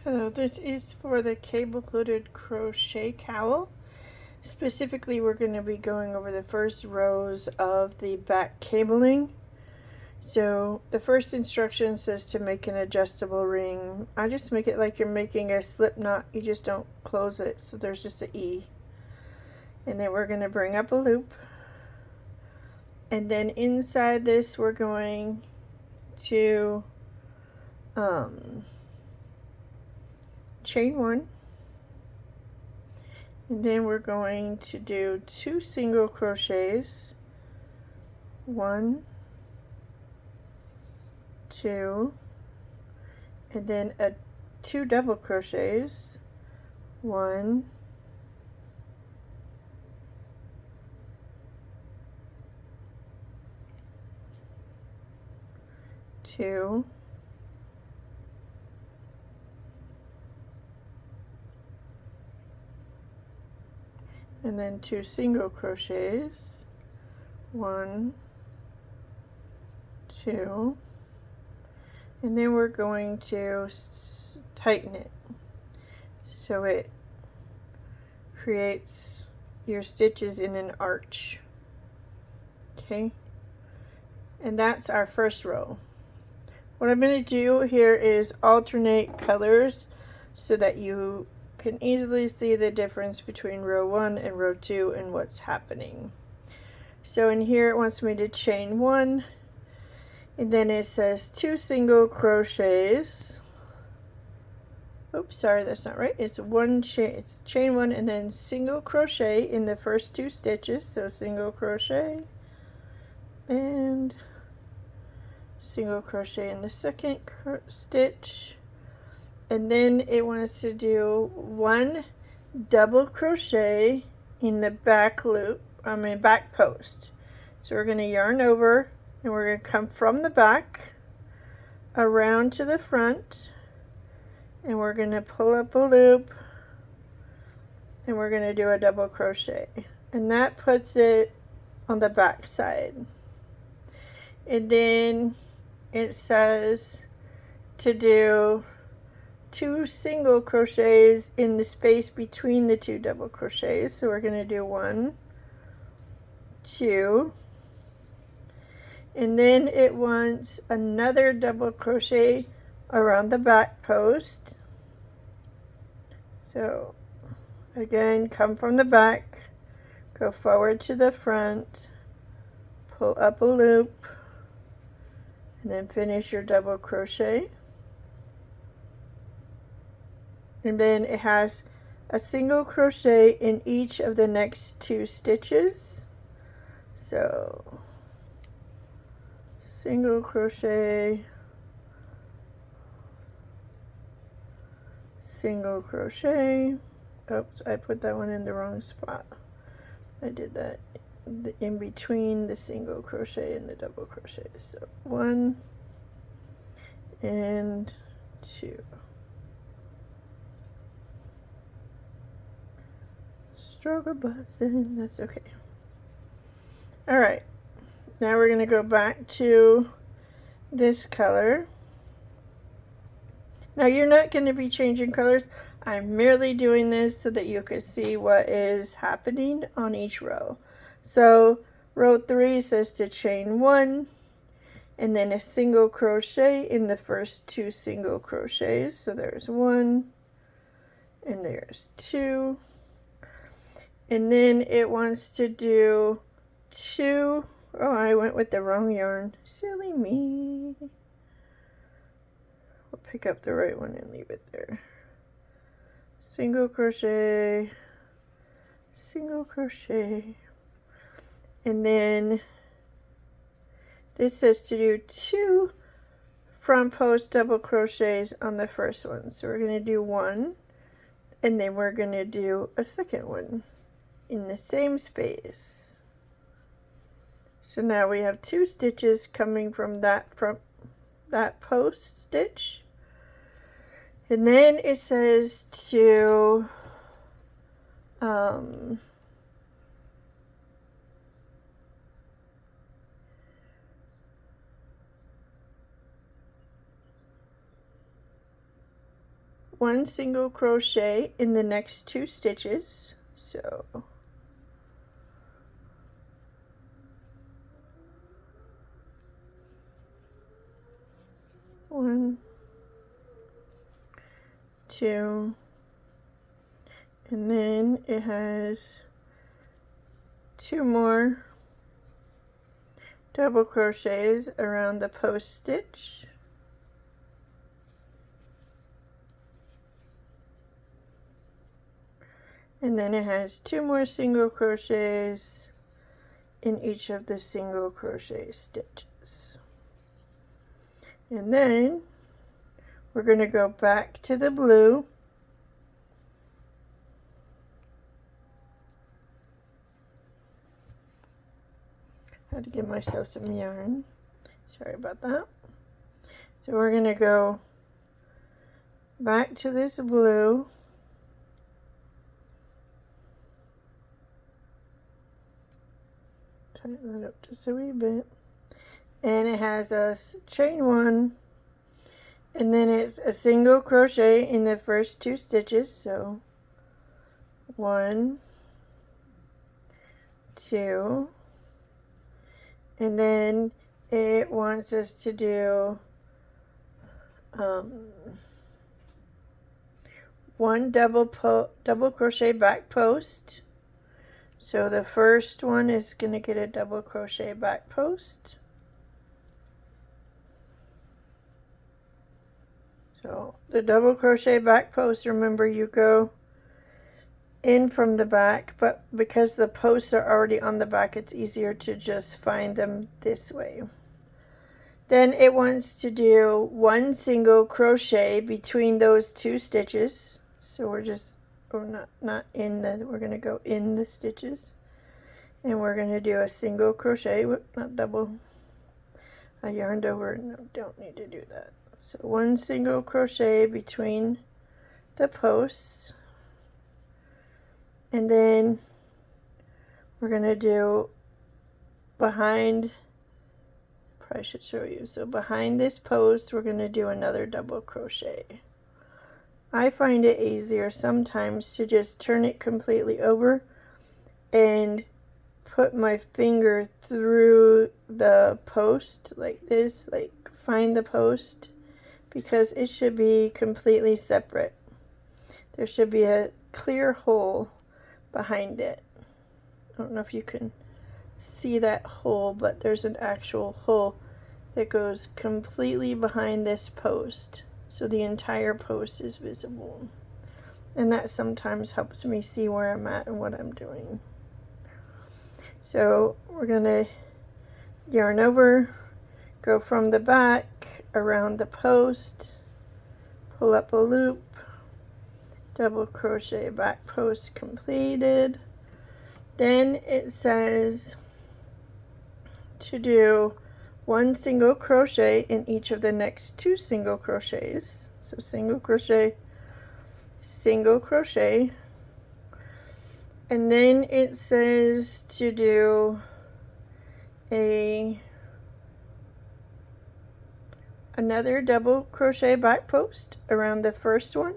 Hello, this is for the cable hooded crochet cowl. Specifically, we're going to be going over the first rows of the back cabling. So the first instruction says to make an adjustable ring. I just make it like you're making a slip knot, you just don't close it, so there's just an E. And then we're going to bring up a loop. And then inside this we're going to chain one. And then we're going to do 2 single crochets, 1, 2, and then 2 double crochets, 1, 2, and then 2 single crochets, 1, 2, and then we're going to tighten it so it creates your stitches in an arch. Okay, and that's our first row. What I'm going to do here is alternate colors so that you can easily see the difference between row 1 and row 2 and what's happening. So in here it wants me to chain 1, and then it says 2 single crochets. Oops, sorry, that's not right. It's chain 1 and then single crochet in the first 2 stitches. So single crochet and single crochet in the second stitch. And then it wants to do 1 double crochet in the back loop, back post. So we're going to yarn over and we're going to come from the back around to the front, and we're going to pull up a loop and we're going to do a double crochet, and that puts it on the back side. And then it says to do 2 single crochets in the space between the 2 double crochets. So we're going to do 1, 2, and then it wants another double crochet around the back post. So again, come from the back, go forward to the front, pull up a loop, and then finish your double crochet. And then it has a single crochet in each of the next 2 stitches. So single crochet, single crochet. Oops, I put that one in the wrong spot. I did that in between the single crochet and the double crochet. So 1 and 2. Struggle button, that's okay. Alright, now we're going to go back to this color. Now you're not going to be changing colors. I'm merely doing this so that you can see what is happening on each row. So row 3 says to chain 1 and then a single crochet in the first 2 single crochets. So there's 1 and there's 2. And then it wants to do 2. Oh, I went with the wrong yarn. Silly me. We'll pick up the right one and leave it there. Single crochet, single crochet, and then this says to do 2 front post double crochets on the first one. So we're going to do 1, and then we're going to do a second one in the same space. So now we have 2 stitches coming from that post stitch. And then it says to one single crochet in the next 2 stitches. So one, 2, and then it has 2 more double crochets around the post stitch. And then it has 2 more single crochets in each of the single crochet stitches. And then we're going to go back to the blue. I had to give myself some yarn. Sorry about that. So we're going to go back to this blue. Tighten that up just a wee bit. And it has us chain 1, and then it's a single crochet in the first 2 stitches. So 1, 2, and then it wants us to do 1 double crochet back post. So the first one is going to get a double crochet back post. So the double crochet back post, remember you go in from the back, but because the posts are already on the back, it's easier to just find them this way. Then it wants to do 1 single crochet between those 2 stitches. So we're just, or not in the, we're going to go in the stitches, and we're going to do a single crochet, not double. I yarned over, no, don't need to do that. So 1 single crochet between the posts, and then we're going to do behind, probably should show you, so behind this post we're going to do another double crochet. I find it easier sometimes to just turn it completely over and put my finger through the post like this, like find the post, because it should be completely separate. There should be a clear hole behind it. I don't know if you can see that hole, but there's an actual hole that goes completely behind this post, so the entire post is visible, and that sometimes helps me see where I'm at and what I'm doing. So we're gonna yarn over, go from the back around the post, pull up a loop, double crochet back post completed. Then it says to do 1 single crochet in each of the next 2 single crochets. So single crochet, single crochet, and then it says to do another double crochet back post around the first one.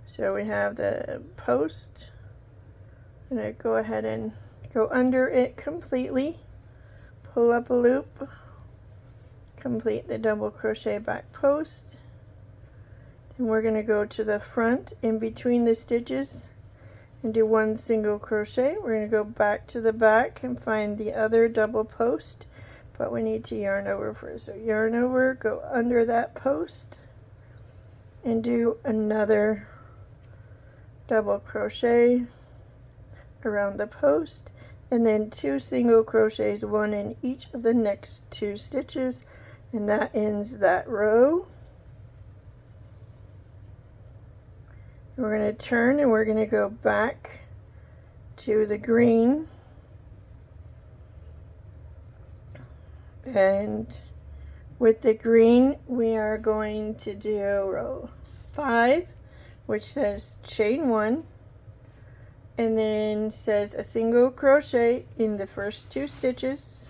So we have the post. I'm going to go ahead and go under it completely, pull up a loop, complete the double crochet back post. Then we're going to go to the front in between the stitches and do 1 single crochet. We're going to go back to the back and find the other double post, but we need to yarn over first. So yarn over, go under that post, and do another double crochet around the post, and then 2 single crochets, 1 in each of the next 2 stitches, and that ends that row. We're going to turn and we're going to go back to the green, and with the green we are going to do row 5, which says chain 1, and then says a single crochet in the first 2 stitches,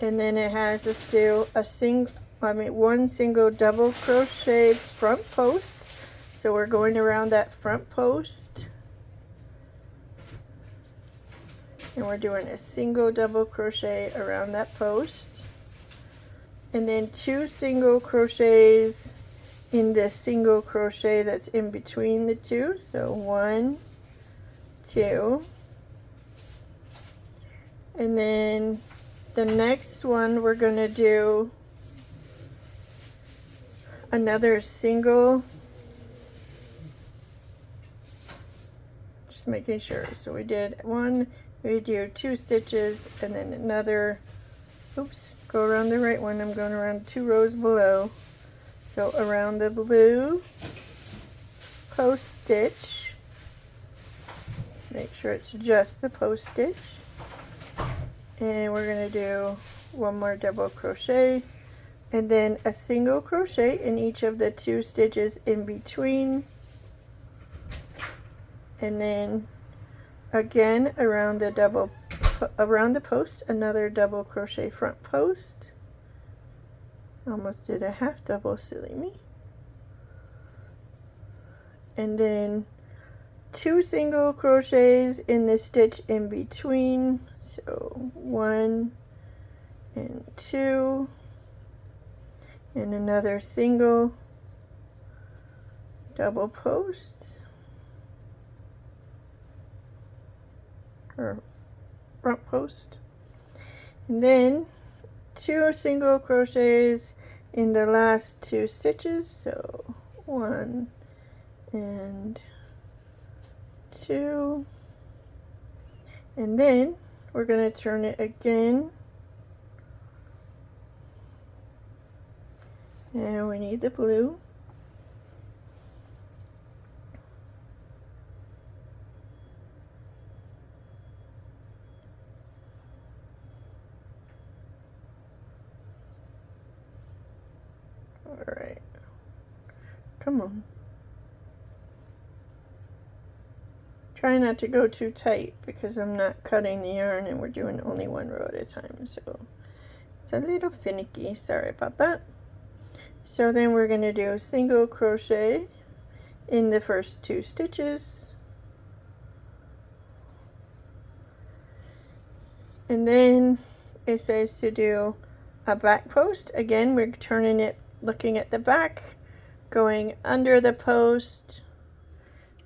and then it has us do one single double crochet front post. So we're going around that front post, and we're doing a single double crochet around that post, and then 2 single crochets in the single crochet that's in between the two. So 1, 2, and then the next one we're going to do another single, just making sure. So we did 1, we do 2 stitches, and then another, oops, go around the right one. I'm going around 2 rows below. So around the blue post stitch, make sure it's just the post stitch, and we're going to do 1 more double crochet, and then a single crochet in each of the 2 stitches in between, and then again around the post, another double crochet front post. Almost did a half double, silly me. And then 2 single crochets in the stitch in between. So 1 and 2, and another single double post or front post, and then 2 single crochets in the last 2 stitches. So 1 and 2, and then we're going to turn it again, and we need the blue. All right, come on. Try not to go too tight because I'm not cutting the yarn and we're doing only 1 row at a time, so it's a little finicky. Sorry about that. So then we're going to do a single crochet in the first 2 stitches, and then it says to do a back post. Again, we're turning it, looking at the back, going under the post,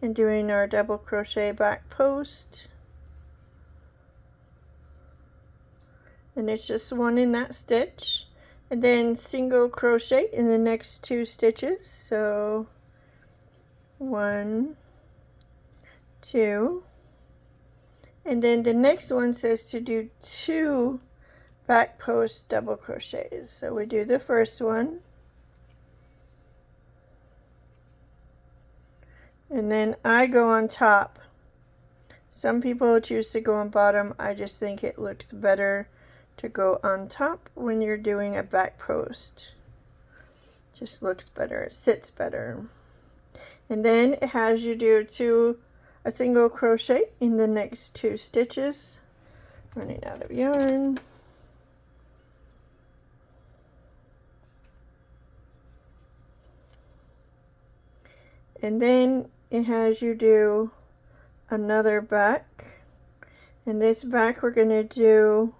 and doing our double crochet back post, and it's just 1 in that stitch, and then single crochet in the next 2 stitches. So 1, 2, and then the next one says to do 2 back post double crochets. So we do the first one, and then I go on top. Some people choose to go on bottom. I just think it looks better to go on top when you're doing a back post. Just looks better, it sits better. And then it has you do a single crochet in the next 2 stitches. Running out of yarn. And then it has you do another back, and this back we're going to do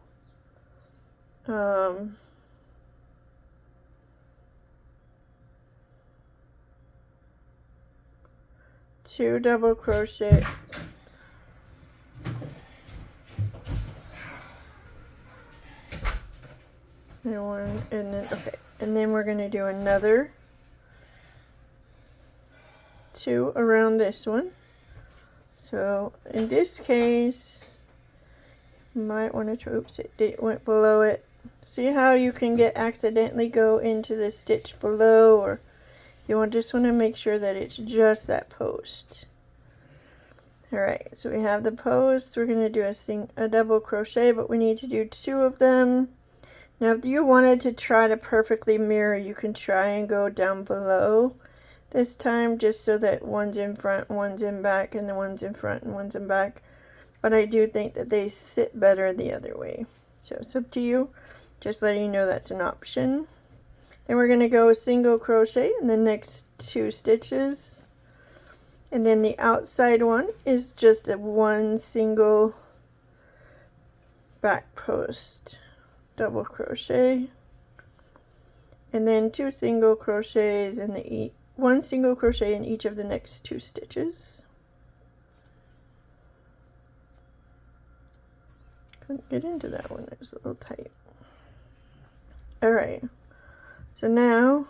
2 double crochet, and 1, and then okay, and then we're going to do another 2 around this one. So in this case, you might want to try, oops, it went below it. See how you can accidentally go into the stitch below, or you just want to make sure that it's just that post. Alright, so we have the post. We're going to do a double crochet, but we need to do 2 of them. Now if you wanted to try to perfectly mirror, you can try and go down below this time, just so that one's in front, one's in back, and the one's in front and one's in back. But I do think that they sit better the other way. So it's up to you. Just letting you know that's an option. Then we're going to go single crochet in the next 2 stitches, and then the outside one is just a 1 single back post double crochet, and then 2 single crochets in the 1 single crochet in each of the next 2 stitches. Couldn't get into that one, it was a little tight. Alright, so now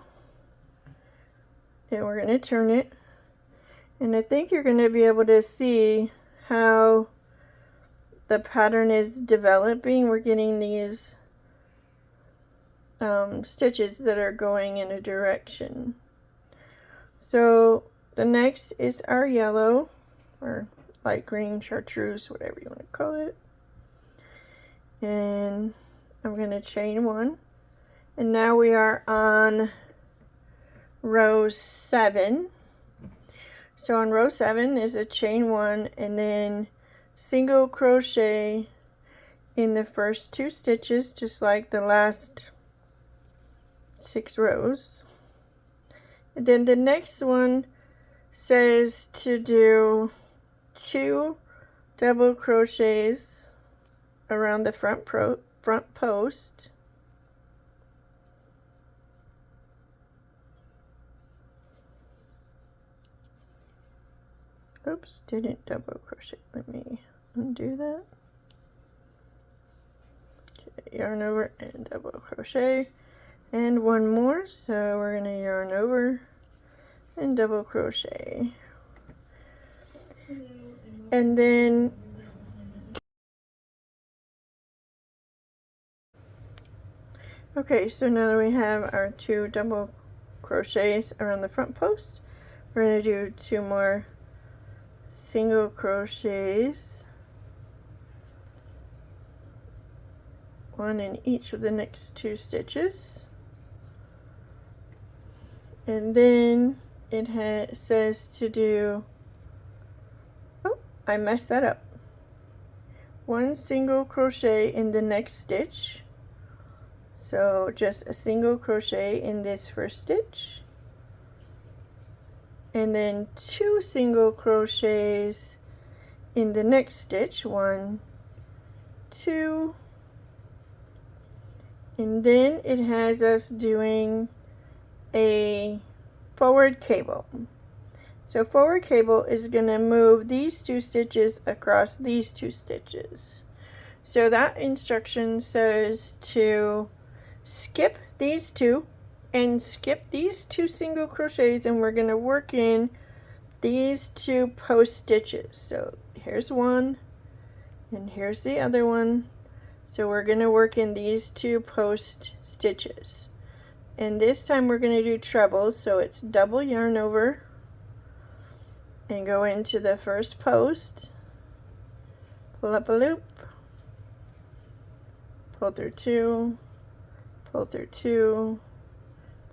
we're going to turn it, and I think you're going to be able to see how the pattern is developing. We're getting these stitches that are going in a direction. So the next is our yellow, or light green, chartreuse, whatever you want to call it. And I'm going to chain 1, and now we are on row 7. So on row 7 is a chain 1 and then single crochet in the first 2 stitches, just like the last 6 rows. And then the next one says to do 2 double crochets around the front post. Oops, didn't double crochet. Let me undo that. Okay, yarn over and double crochet, and 1 more, so we're going to yarn over and double crochet, and then okay, so now that we have our 2 double crochets around the front post, we're going to do 2 more single crochets, 1 in each of the next 2 stitches, and then it says to do, oh, I messed that up, 1 single crochet in the next stitch. So just a single crochet in this first stitch, and then 2 single crochets in the next stitch, 1, 2, and then it has us doing a forward cable. So forward cable is going to move these 2 stitches across these 2 stitches. So that instruction says to skip these 2 and skip these 2 single crochets, and we're going to work in these 2 post stitches. So here's one and here's the other one. So we're going to work in these 2 post stitches, and this time we're going to do trebles. So it's double yarn over and go into the first post, pull up a loop, pull through 2, pull through 2,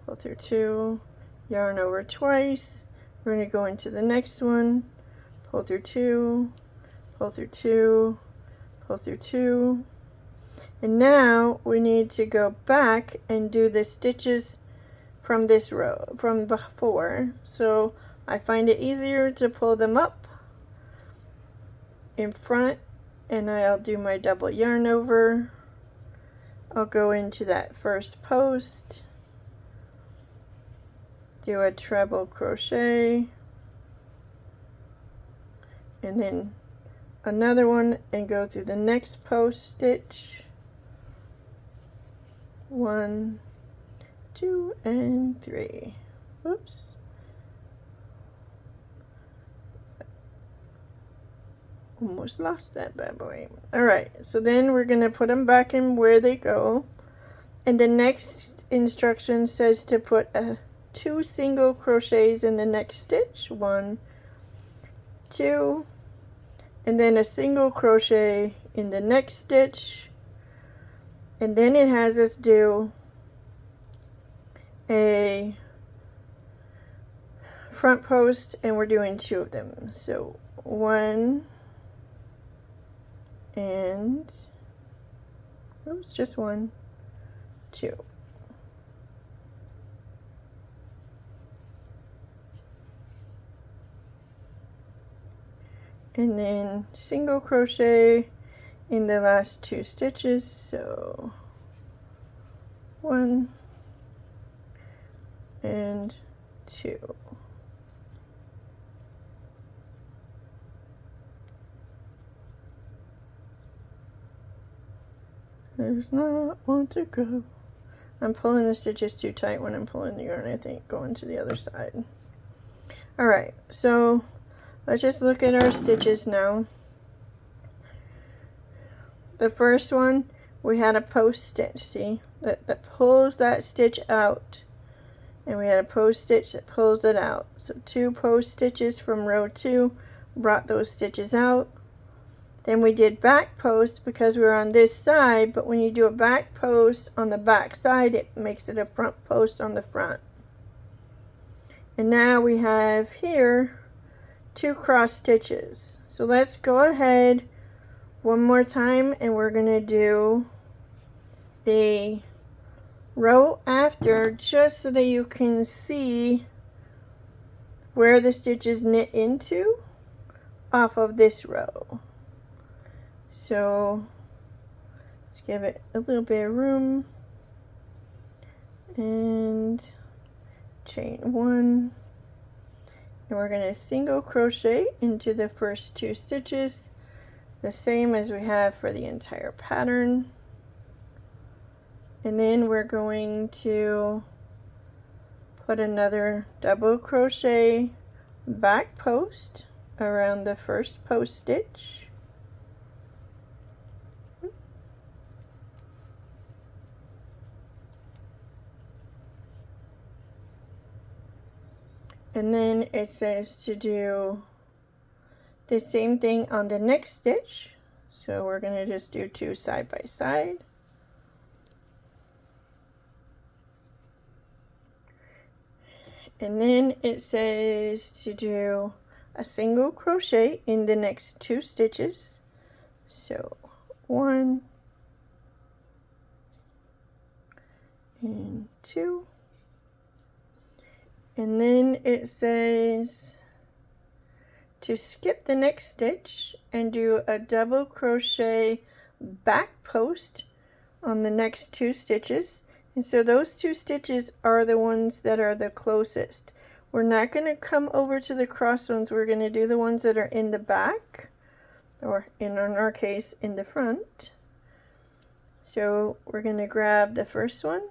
pull through 2, yarn over twice. We're going to go into the next one, pull through 2, pull through 2, pull through 2, and now we need to go back and do the stitches from this row, from before. So I find it easier to pull them up in front, and I'll do my double yarn over. I'll go into that first post, do a treble crochet, and then another one, and go through the next post stitch, 1, 2, and 3. Whoops. Almost lost that bad boy. Alright, so then we're going to put them back in where they go. And the next instruction says to put 2 single crochets in the next stitch. 1, 2, and then a single crochet in the next stitch. And then it has us do a front post, and we're doing 2 of them. So 1 and oops, just 1, 2. and then single crochet in the last 2 stitches. So 1 and 2. Does not want to go. I'm pulling the stitches too tight when I'm pulling the yarn, I think, going to the other side. Alright, so let's just look at our stitches now. The first one, we had a post stitch, see? That pulls that stitch out. And we had a post stitch that pulls it out. So 2 post stitches from row 2 brought those stitches out. Then we did back post because we were on this side, but when you do a back post on the back side, it makes it a front post on the front. And now we have here 2 cross stitches. So let's go ahead one more time and we're going to do the row after just so that you can see where the stitches knit into off of this row. So let's give it a little bit of room and chain 1, and we're going to single crochet into the first 2 stitches, the same as we have for the entire pattern. And then we're going to put another double crochet back post around the first post stitch. And then it says to do the same thing on the next stitch. So we're going to just do 2 side by side. And then it says to do a single crochet in the next 2 stitches. So 1 and 2. And then it says to skip the next stitch and do a double crochet back post on the next 2 stitches. And so those 2 stitches are the ones that are the closest. We're not going to come over to the cross ones. We're going to do the ones that are in the back, or in our case in the front. So we're going to grab the first one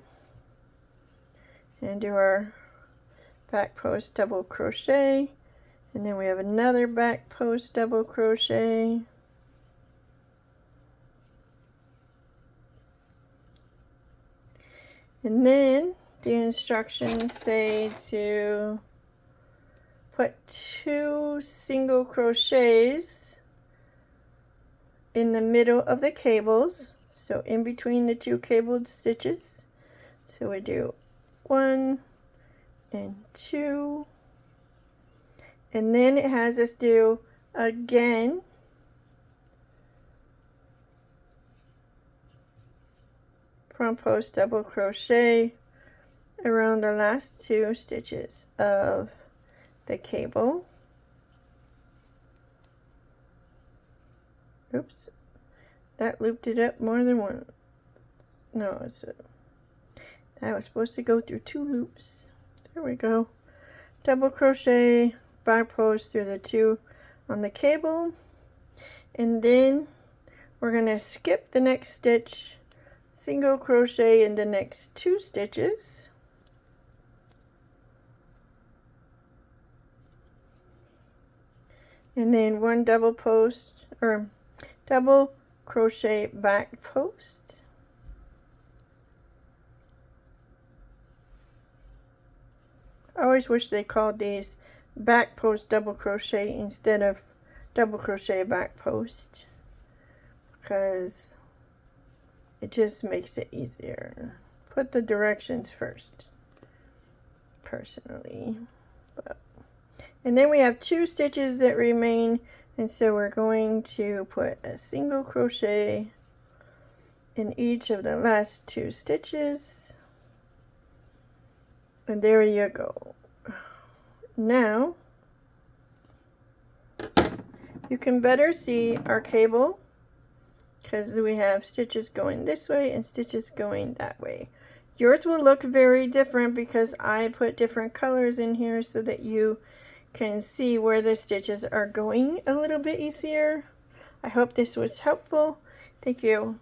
and do our back post double crochet, and then we have another back post double crochet, and then the instructions say to put 2 single crochets in the middle of the cables, so in between the 2 cabled stitches. So we do 1 and 2, and then it has us do again front post double crochet around the last 2 stitches of the cable. Oops, that looped it up more than one. No, that was supposed to go through 2 loops. There we go. Double crochet back post through the 2 on the cable, and then we're going to skip the next stitch, single crochet in the next 2 stitches, and then 1 double post or double crochet back post. I always wish they called these back post double crochet instead of double crochet back post, because it just makes it easier. Put the directions first, personally. And then we have 2 stitches that remain, and so we're going to put a single crochet in each of the last 2 stitches. And there you go. Now You can better see our cable because we have stitches going this way and stitches going that way. Yours will look very different because I put different colors in here so that you can see where the stitches are going a little bit easier. I hope this was helpful. Thank you.